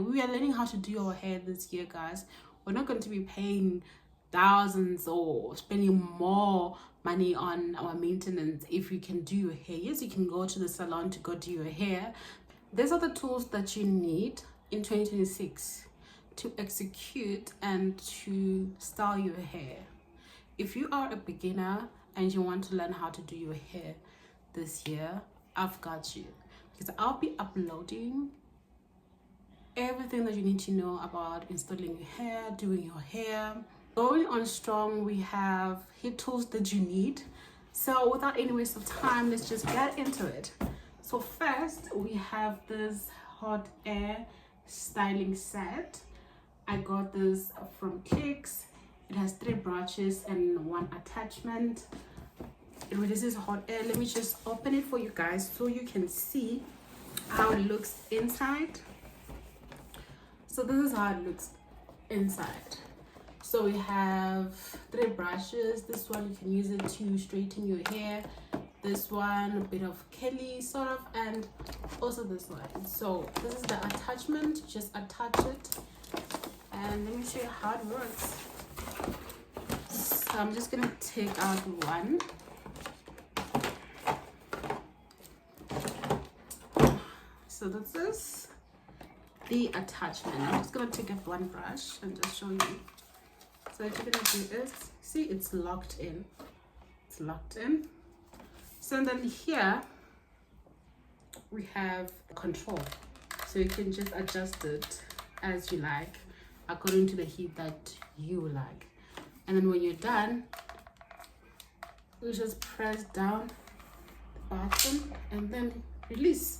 We are learning how to do our hair this year, guys. We're not going to be paying thousands or spending more money on our maintenance if you can do your hair. Yes, you can go to the salon to go do your hair. These are the tools that you need in 2026 to execute and to style your hair. If you are a beginner and you want to learn how to do your hair this year, I've got you, because I'll be uploading everything that you need to know about installing your hair, doing your hair. Going on strong, we have hair tools that you need. So without any waste of time, let's just get into it. So first, we have this hot air styling set. I got this from Clicks. It has 3 brushes and 1 attachment. It releases hot air. Let me just open it for you guys so you can see how it looks inside. So this is how it looks inside. So we have 3 brushes. This one you can use it to straighten your hair. This one a bit of curly sort of, and also this one. So this is the attachment. Just attach it, and let me show you how it works. So I'm just gonna take out one. So this is the attachment. I'm just gonna take up one brush and just show you. So what you're gonna do is, see, it's locked in. It's locked in. So then here we have control. So you can just adjust it as you like, according to the heat that you like. And then when you're done, you just press down the button and then release.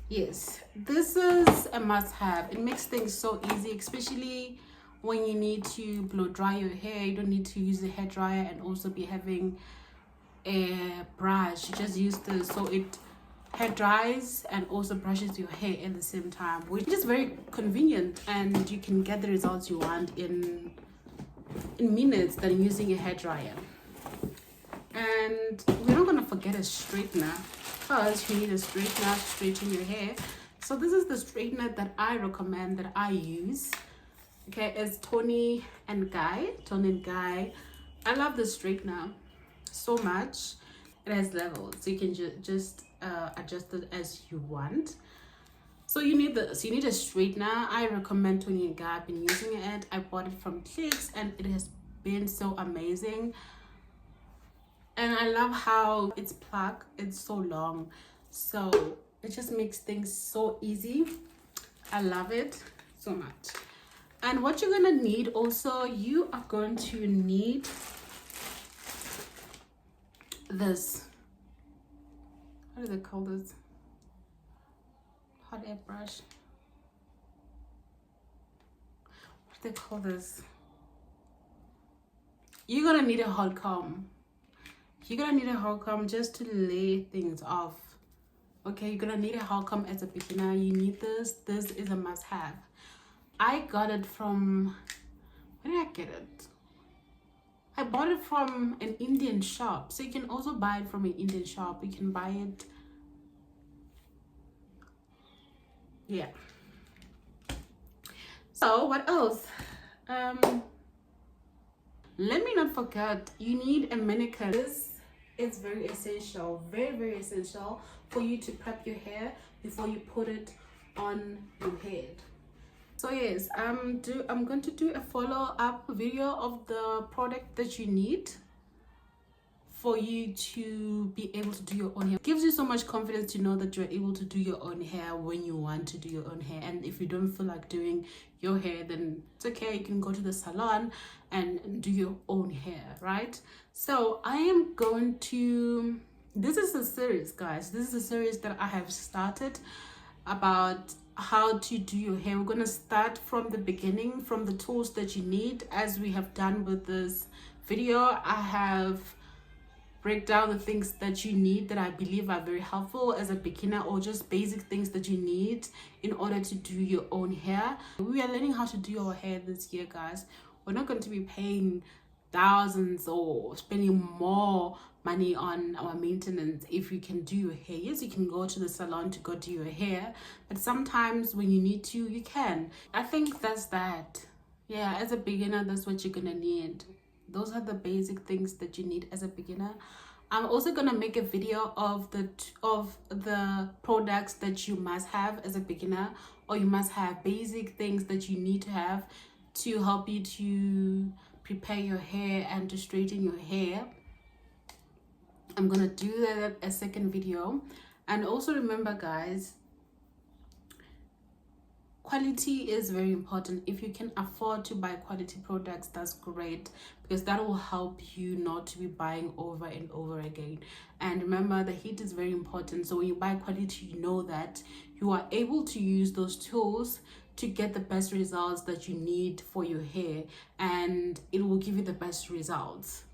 Yes, this is a must-have. It makes things so easy, especially when you need to blow dry your hair. You don't need to use a hair dryer and also be having a brush. You just use this, so it hair dries and also brushes your hair at the same time, which is very convenient, and you can get the results you want in minutes than using a hair dryer. And we're not going to forget a straightener, because you need a straightener to straighten your hair. So this is the straightener that I recommend, that I use. Okay, it's Toni and Guy. I love the straightener so much. It has levels, so you can just adjust it as you want. So you need this. You need a straightener. I recommend Toni and Guy. I've been using it. I bought it from Clicks, and it has been so amazing. And I love how it's plugged. It's so long, so it just makes things so easy. I love it so much. And what you're gonna need also, you are going to need this. What do they call this? Hot air brush. What do they call this? You're gonna need a hot comb. You're gonna need a hot comb just to lay things off. Okay, you're gonna need a hot comb as a beginner. You need this. This is a must-have. I got it from, where did I get it? I bought it from an Indian shop. So you can also buy it from an Indian shop. You can buy it. Yeah. So what else? Let me not forget, you need a manicure. This is very essential, very essential for you to prep your hair before you put it on your head. So yes, I'm going to do a follow-up video of the product that you need for you to be able to do your own hair. It gives you so much confidence to know that you're able to do your own hair when you want to do your own hair. And if you don't feel like doing your hair, then it's okay. You can go to the salon and do your own hair, right? So I am going to, this is a series, guys. This is a series that I have started about how to do your hair. We're going to start from the beginning, from the tools that you need, as we have done with this video. I have break down the things that you need that I believe are very helpful as a beginner, or just basic things that you need in order to do your own hair. We are learning how to do our hair this year, guys. We're not going to be paying thousands or spending more money on our maintenance if you can do your hair. Yes, you can go to the salon to go do your hair, but sometimes when you need to, you can. I think that's that. Yeah, as a beginner, that's what you're gonna need. Those are the basic things that you need as a beginner. I'm also gonna make a video of the products that you must have as a beginner, or you must have basic things that you need to have to help you to prepare your hair and to straighten your hair. I'm gonna do that a second video. And also remember, guys, quality is very important. If you can afford to buy quality products, that's great, because that will help you not to be buying over and over again. And remember, the heat is very important. So when you buy quality, you know that you are able to use those tools to get the best results that you need for your hair, and it will give you the best results.